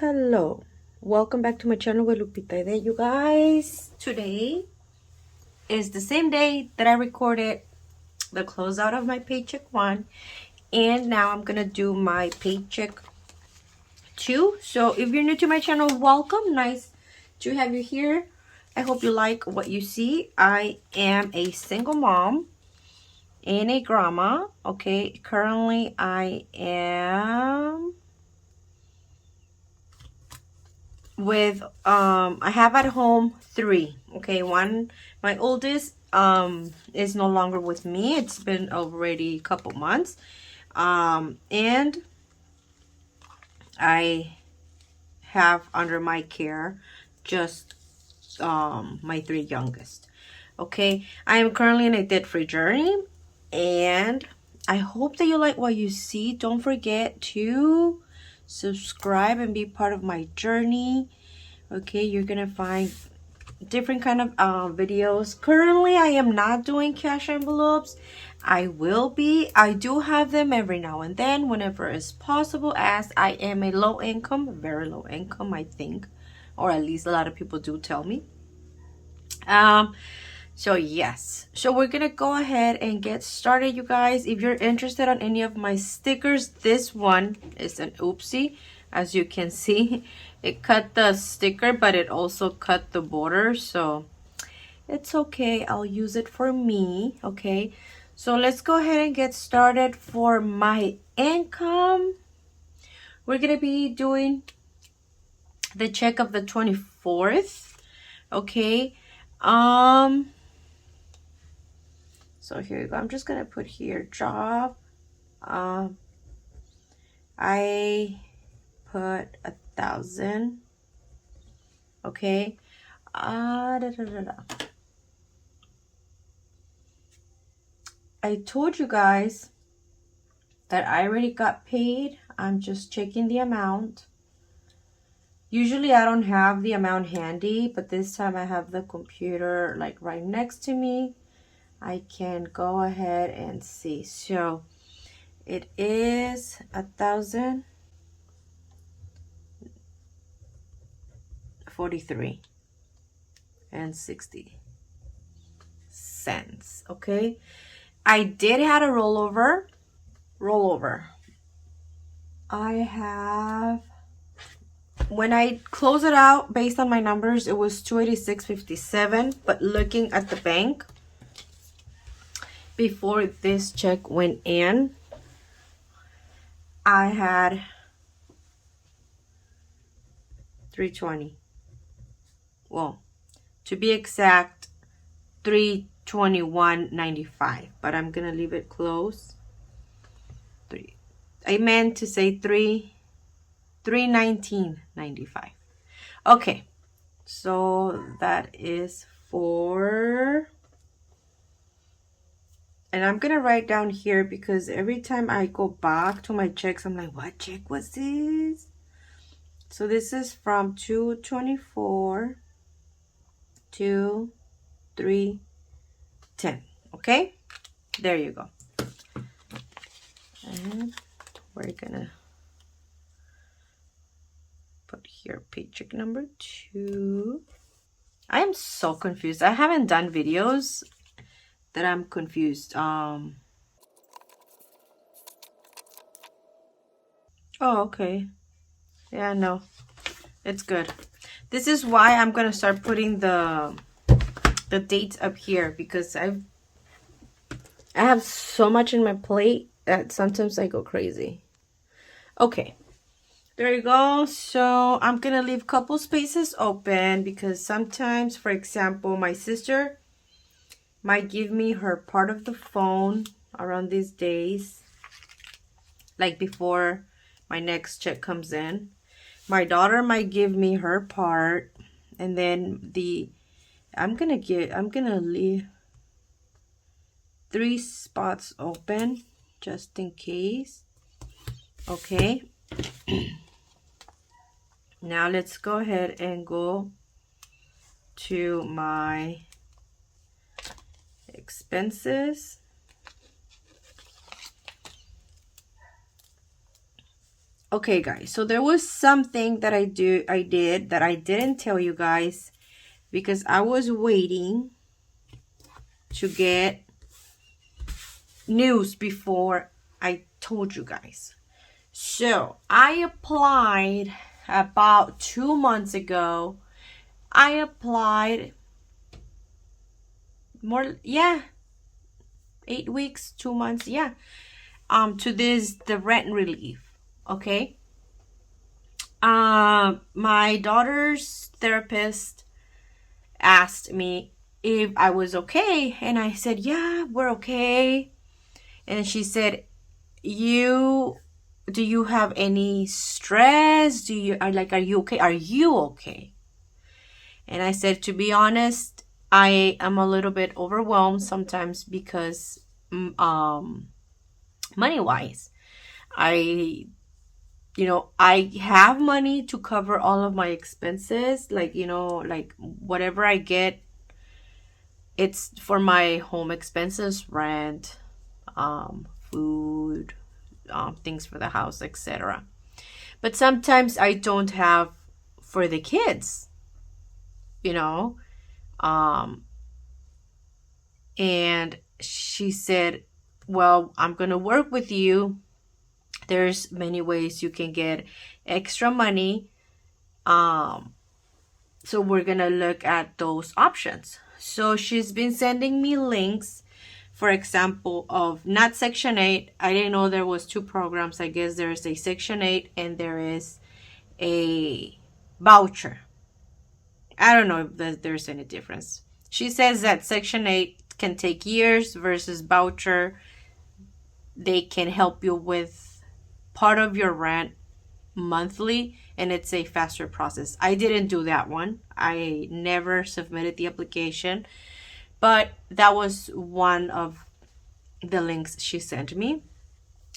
Hello. Welcome back to my channel with Lupita. There, you guys. Today is the same day that I recorded the closeout of my Paycheck 1. And now I'm going to do my Paycheck 2. So if you're new to my channel, welcome. Nice to have you here. I hope you like what you see. I am a single mom and a grandma. Okay, currently I am with I have at home 3. Okay, one, my oldest is no longer with me. It's been already a couple months, and I have under my care just my 3 youngest. Okay, I am currently in a debt-free journey, and I hope that you like what you see. Don't forget to subscribe and be part of my journey. Okay, you're gonna find different kind of videos. Currently I am not doing cash envelopes. I will be. I do have them every now and then whenever it's possible, as I am a low income, very low income, I think, or at least a lot of people do tell me. So yes, so we're gonna go ahead and get started, you guys. If you're interested on any of my stickers, this one is an oopsie. As you can see, it cut the sticker, but it also cut the border, so it's okay. I'll use it for me. Okay, so let's go ahead and get started. For my income, we're gonna be doing the check of the 24th. Okay, so here you go. I'm just gonna put here job. I put 1,000. Okay. I told you guys that I already got paid. I'm just checking the amount. Usually I don't have the amount handy, but this time I have the computer like right next to me. I can go ahead and see. So it is 1,043.60. Okay, I did have a rollover. I have, when I close it out based on my numbers, it was 286.57, but looking at the bank before this check went in, I had 320. Well, to be exact, 321.95, but I'm gonna leave it close. I meant to say 319.95. Okay, so that is for, and I'm gonna write down here because every time I go back to my checks, I'm like, what check was this? So this is from 2/24 to 3/10. Okay, there you go. And we're gonna put here paycheck number 2. I am so confused. I haven't done videos that I'm confused. Oh, okay. Yeah, no, it's good. This is why I'm gonna start putting the dates up here, because I have so much in my plate that sometimes I go crazy. Okay, there you go. So I'm gonna leave a couple spaces open because sometimes, for example, my sister might give me her part of the phone around these days, like before my next check comes in. My daughter might give me her part, and then the I'm gonna leave 3 spots open just in case. Okay. Now let's go ahead and go to my expenses. Okay, guys, so there was something that I did that I didn't tell you guys because I was waiting to get news before I told you guys. So I applied about 2 months ago. I applied 8 weeks, 2 months, to the rent relief. Okay. My daughter's therapist asked me if I was okay, and I said, yeah, we're okay. And she said, do you have any stress? Are you okay? Are you okay? And I said, to be honest, I am a little bit overwhelmed sometimes because money wise, I have money to cover all of my expenses, like whatever I get, it's for my home expenses, rent, food, things for the house, etc. But sometimes I don't have for the kids, and she said, well, I'm going to work with you. There's many ways you can get extra money. So we're going to look at those options. So she's been sending me links, for example, of not Section 8. I didn't know there was 2 programs. I guess there's a Section 8 and there is a voucher. I don't know if there's any difference. She says that Section 8 can take years versus voucher. They can help you with part of your rent monthly, and it's a faster process. I didn't do that one. I never submitted the application, but that was one of the links she sent me.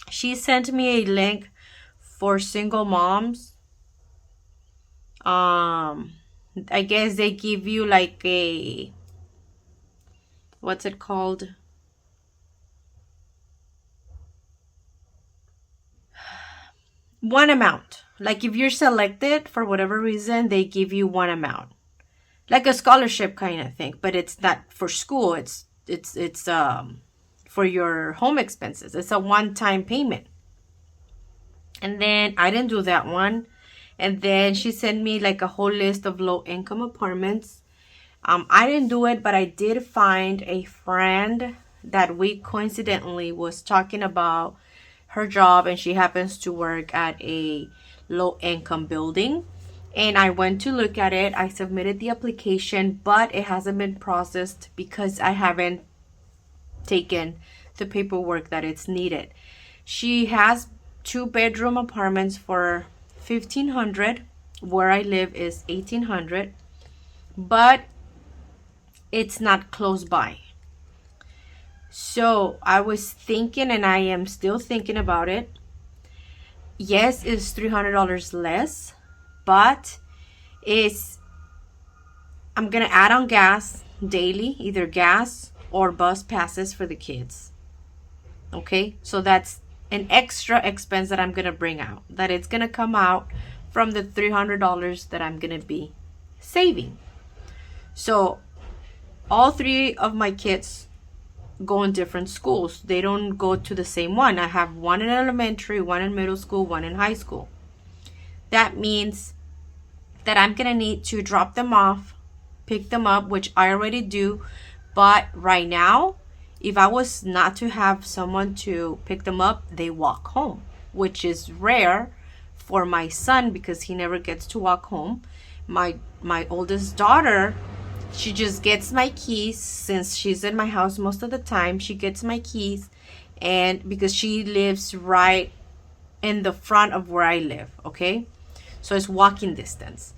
She sent me a link for single moms. I guess they give you like a, what's it called? One amount. Like if you're selected for whatever reason, they give you one amount. Like a scholarship kind of thing, but it's not for school. It's for your home expenses. It's a one-time payment. And then I didn't do that one. And then she sent me like a whole list of low-income apartments. I didn't do it, but I did find a friend that we coincidentally was talking about her job, and she happens to work at a low-income building. And I went to look at it. I submitted the application, but it hasn't been processed because I haven't taken the paperwork that it's needed. She has 2-bedroom apartments for $1,500. Where I live is $1,800, but it's not close by. So I was thinking, and I am still thinking about it. Yes, it's $300 less, but I'm gonna add on gas daily, either gas or bus passes for the kids. Okay, so that's an extra expense that I'm gonna bring out, that it's gonna come out from the $300 that I'm gonna be saving. So all 3 of my kids go in different schools. They don't go to the same one. I have one in elementary, one in middle school, one in high school. That means that I'm gonna need to drop them off, pick them up, which I already do. But right now, if I was not to have someone to pick them up, they walk home, which is rare for my son because he never gets to walk home. My oldest daughter, she just gets my keys. Since she's in my house most of the time, she gets my keys, and because she lives right in the front of where I live, okay? So it's walking distance.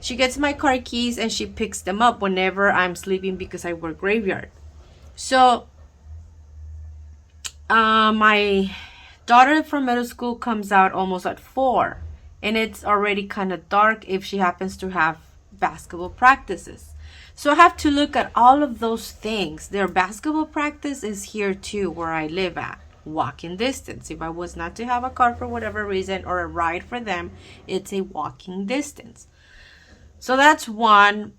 She gets my car keys and she picks them up whenever I'm sleeping because I work graveyard. So my daughter from middle school comes out almost at 4, and it's already kind of dark if she happens to have basketball practices. So I have to look at all of those things. Their basketball practice is here too, where I live at, walking distance. If I was not to have a car for whatever reason or a ride for them, it's a walking distance. So that's one.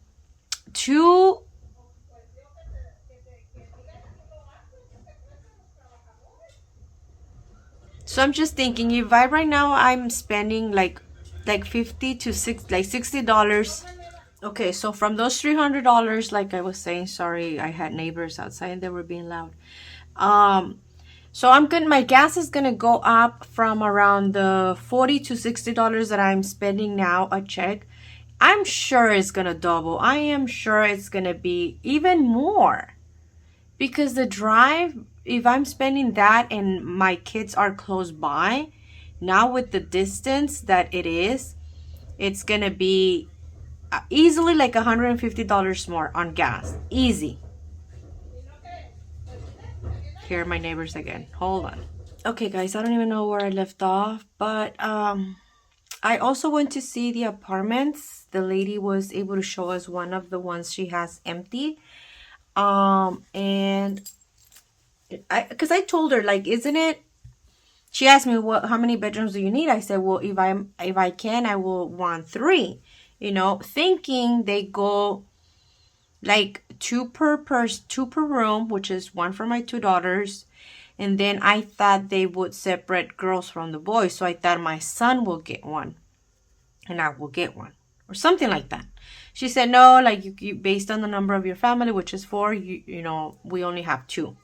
Two, so I'm just thinking, if I right now I'm spending like 50 to $60. Okay, so from those $300, like I was saying, sorry, I had neighbors outside and they were being loud. So my gas is gonna go up from around the $40 to $60 that I'm spending now a check. I'm sure it's gonna double. I am sure it's gonna be even more. Because the drive, if I'm spending that and my kids are close by, now with the distance that it is, it's going to be easily like $150 more on gas. Easy. Here are my neighbors again. Hold on. Okay, guys, I don't even know where I left off, but I also went to see the apartments. The lady was able to show us one of the ones she has empty. And because I told her, like, isn't it, she asked me, how many bedrooms do you need? I said, well, if I can, I will want 3, thinking they go like two per room, which is one for my 2 daughters. And then I thought they would separate girls from the boys. So I thought my son will get one and I will get one or something like that. She said, no, like you based on the number of your family, which is 4, we only have 2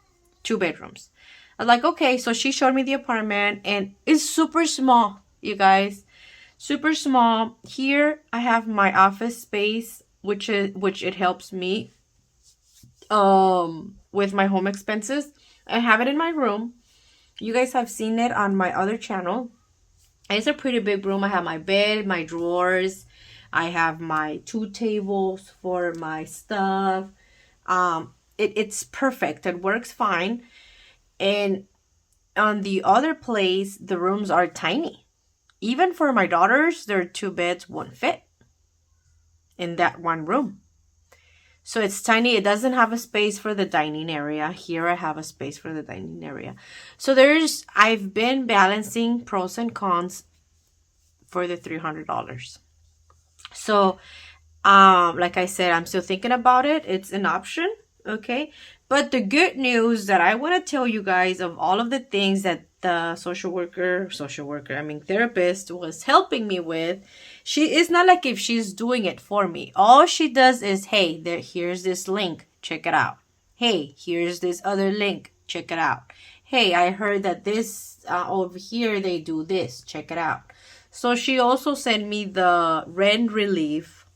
bedrooms. I was like, okay. So she showed me the apartment and it's super small, you guys, super small. Here I have my office space, which it helps me with my home expenses. I have it in my room. You guys have seen it on my other channel. It's a pretty big room. I have my bed, my drawers. I have my 2 tables for my stuff. It's perfect. It works fine. And on the other place, the rooms are tiny. Even for my daughters, their 2 beds won't fit in that one room. So it's tiny. It doesn't have a space for the dining area. Here I have a space for the dining area. So I've been balancing pros and cons for the $300. So, like I said, I'm still thinking about it. It's an option. Okay. But the good news that I want to tell you guys, of all of the things that the therapist was helping me with, it's not like if she's doing it for me. All she does is, hey, here's this link, check it out. Hey, here's this other link, check it out. Hey, I heard that this over here they do this, check it out. So she also sent me the rent relief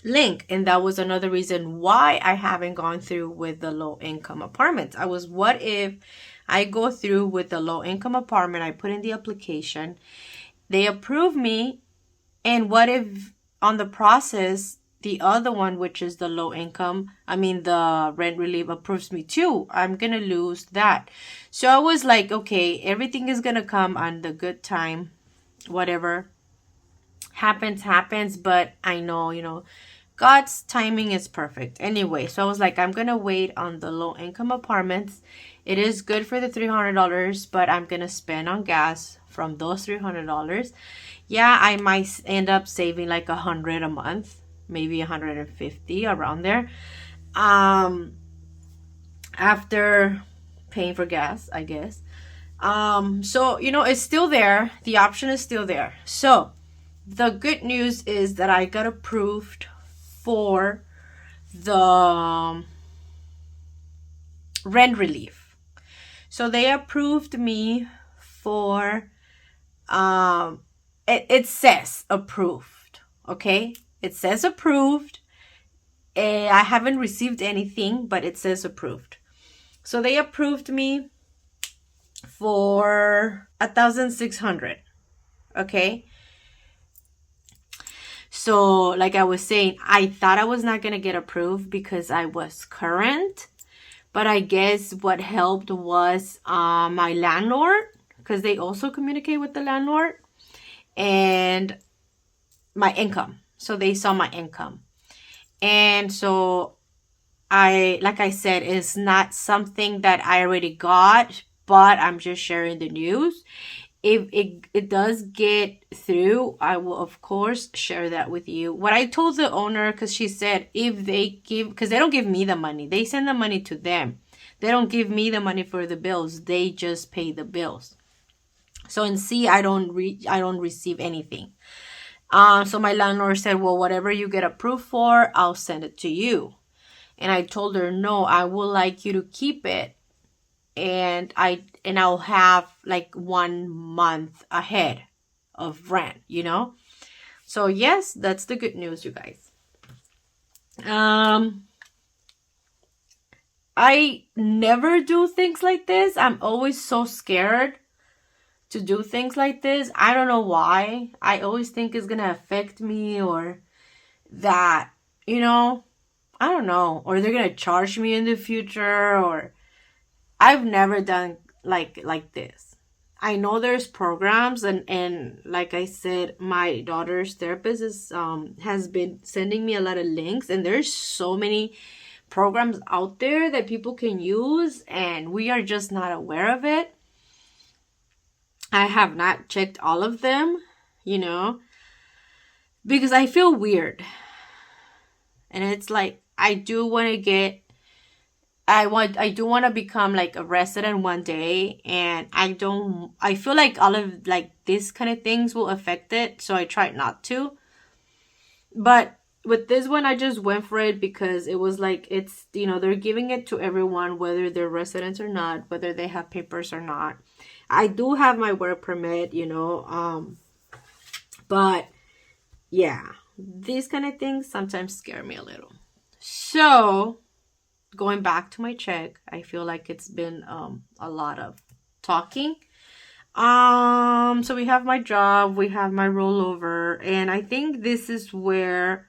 link, and that was another reason why I haven't gone through with the low income apartments. What if I go through with the low income apartment, I put in the application, they approve me, and what if on the process the other one, which is the the rent relief, approves me too? I'm gonna lose that. So I was like, okay, everything is gonna come on the good time. Whatever happens, but I know, God's timing is perfect. Anyway, so I was like, I'm going to wait on the low income apartments. It is good for the $300, but I'm going to spend on gas from those $300. Yeah, I might end up saving like $100 a month, maybe $150 around there. After paying for gas, I guess. So, it's still there. The option is still there. So the good news is that I got approved for the rent relief. So they approved me for, it says approved, okay? It says approved. I haven't received anything, but it says approved. So they approved me for $1,600, okay? So like I was saying, I thought I was not going to get approved because I was current. But I guess what helped was my landlord, because they also communicate with the landlord, and my income. So they saw my income. And so like I said, it's not something that I already got, but I'm just sharing the news. If it does get through, I will of course share that with you. What I told the owner, because she said if they give, because they don't give me the money, they send the money to them. They don't give me the money for the bills. They just pay the bills. So in C, I don't receive anything. So my landlord said, well, whatever you get approved for, I'll send it to you. And I told her, no, I would like you to keep it, and I'll have like 1 month ahead of rent, So yes, that's the good news, you guys. I never do things like this. I'm always so scared to do things like this. I don't know why. I always think it's gonna affect me, or that, I don't know, or they're gonna charge me in the future, or I've never done like this. I know there's programs, and like I said, my daughter's therapist has been sending me a lot of links, and there's so many programs out there that people can use, and we are just not aware of it. I have not checked all of them, because I feel weird. And it's like I do want to get I do want to become like a resident one day, and I feel like all of like this kind of things will affect it, so I tried not to. But with this one, I just went for it because it was like, it's, they're giving it to everyone, whether they're residents or not, whether they have papers or not. I do have my work permit, but yeah, these kind of things sometimes scare me a little. So going back to my check, I feel like it's been a lot of talking. So we have my job, we have my rollover, and I think this is where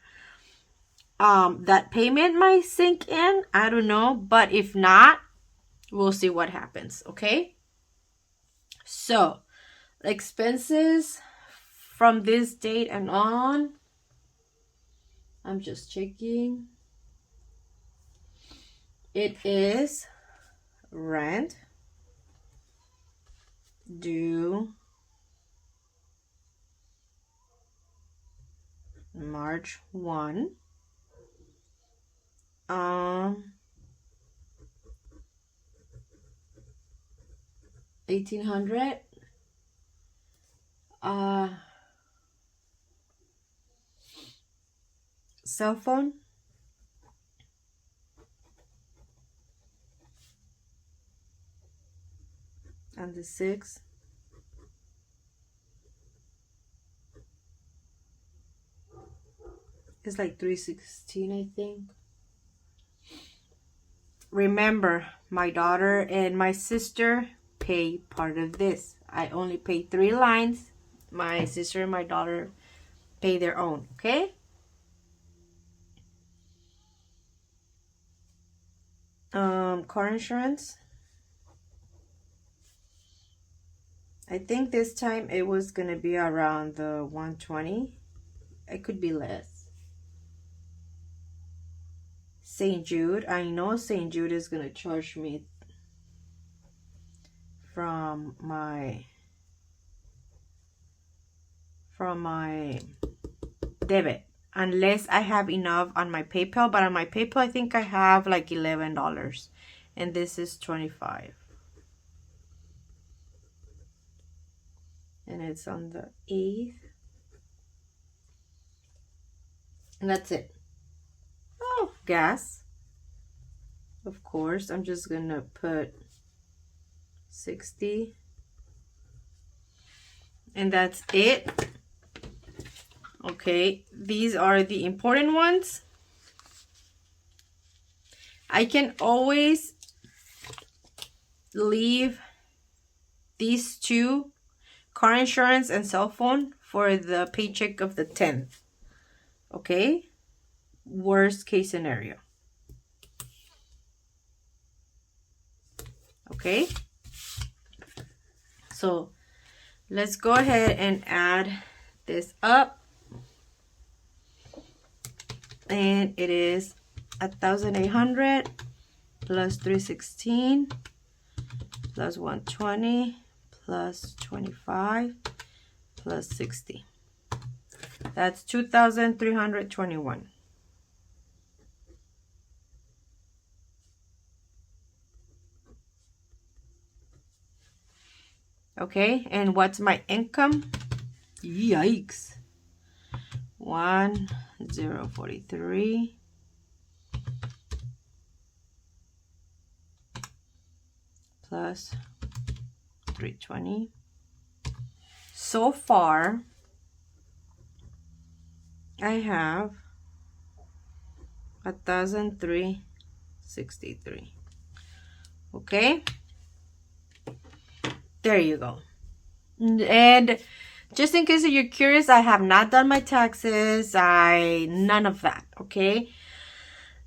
that payment might sink in. I don't know, but if not, we'll see what happens. Okay. So expenses from this date and on, I'm just checking. It is rent due March 1. 1800. Cell phone, and the 6. It's like 316, I think. Remember, my daughter and my sister pay part of this. I only pay 3 lines. My sister and my daughter pay their own, okay? Car insurance. I think this time it was going to be around the 120. It could be less. St. Jude. I know St. Jude is going to charge me from my debit, unless I have enough on my PayPal. But on my PayPal, I think I have like $11, and this is $25, and it's on the 8th, and that's it. Oh, gas, of course. I'm just gonna put 60, and that's it. Okay, these are the important ones. I can always leave these 2, car insurance and cell phone, for the paycheck of the 10th. Okay? Worst case scenario. Okay? So let's go ahead and add this up. And it is 1,800 plus 316 plus 120 plus 25 plus 60. That's 2,321. Okay, and what's my income? Yikes. 1,043 plus 320. So far, I have 1,363. Okay, there you go. And just in case you're curious, I have not done my taxes. None of that. Okay.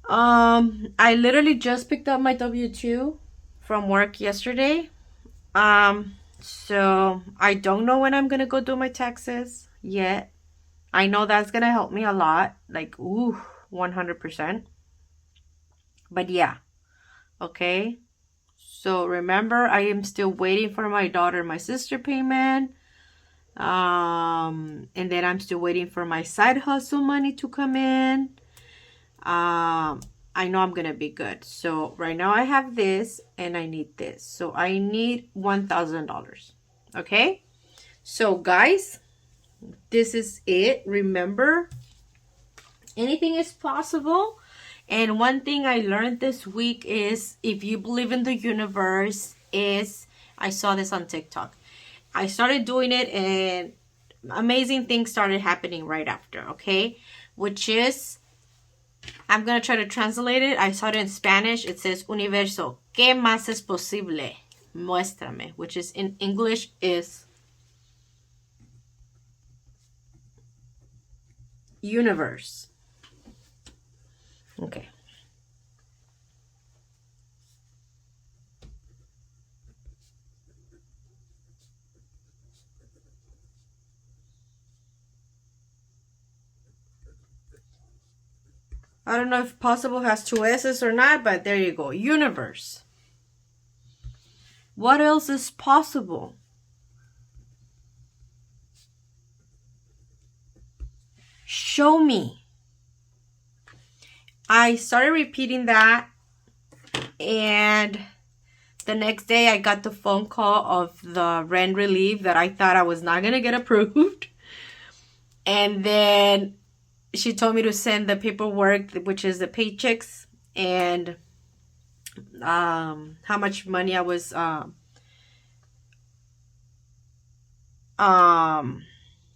I literally just picked up my W-2 from work yesterday. So I don't know when I'm gonna go do my taxes yet. I know that's gonna help me a lot. Like, ooh, 100%. But yeah. Okay. So remember, I am still waiting for my daughter and my sister payment. And then I'm still waiting for my side hustle money to come in. I know I'm gonna be good. So right now I have this and I need this. So I need $1,000. Okay? So guys, this is it. Remember, anything is possible. And one thing I learned this week is, if you believe in the universe, I saw this on TikTok. I started doing it and amazing things started happening right after, okay? Which is, I'm going to try to translate it. I saw it in Spanish. It says, Universo, ¿qué más es posible? Muéstrame. Which is, in English, is universe. Okay. I don't know if possible has two S's or not, but there you go. Universe. What else is possible? Show me. I started repeating that, and the next day I got the phone call of the rent relief that I thought I was not going to get approved. And then she told me to send the paperwork, which is the paychecks, and how much money I was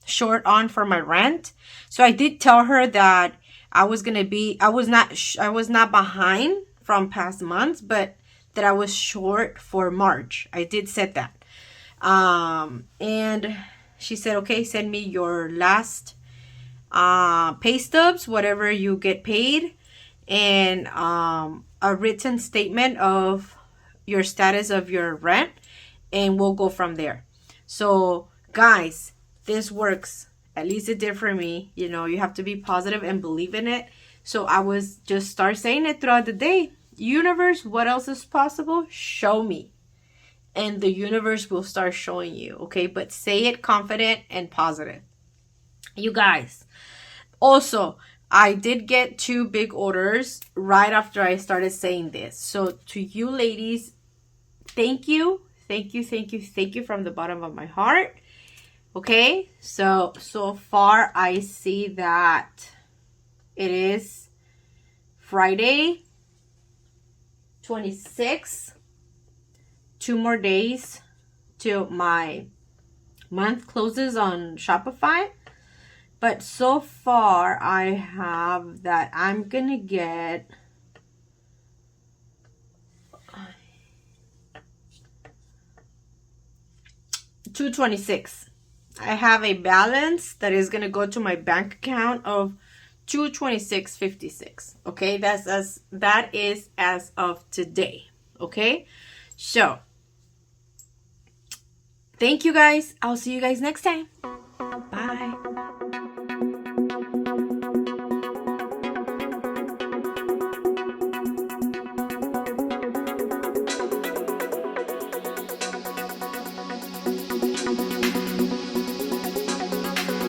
short on for my rent. So I did tell her that I was not behind from past months, but that I was short for March. I did said that. And she said, okay, send me your last pay stubs, whatever you get paid, and a written statement of your status of your rent, and we'll go from there. So guys, this works. At least it did for me. You know, you have to be positive and believe in it. So I was just start saying it throughout the day. Universe, what else is possible? Show me. And the universe will start showing you, okay? But say it confident and positive. You guys, also, I did get 2 big orders right after I started saying this. So to you ladies, thank you. Thank you, thank you, thank you from the bottom of my heart. Okay, so far I see that it is Friday, 26. 2 more days till my month closes on Shopify. But so far I have that I'm gonna get $226. I have a balance that is gonna go to my bank account of 226.56. Okay, that is as of today. Okay, so thank you guys. I'll see you guys next time. Bye.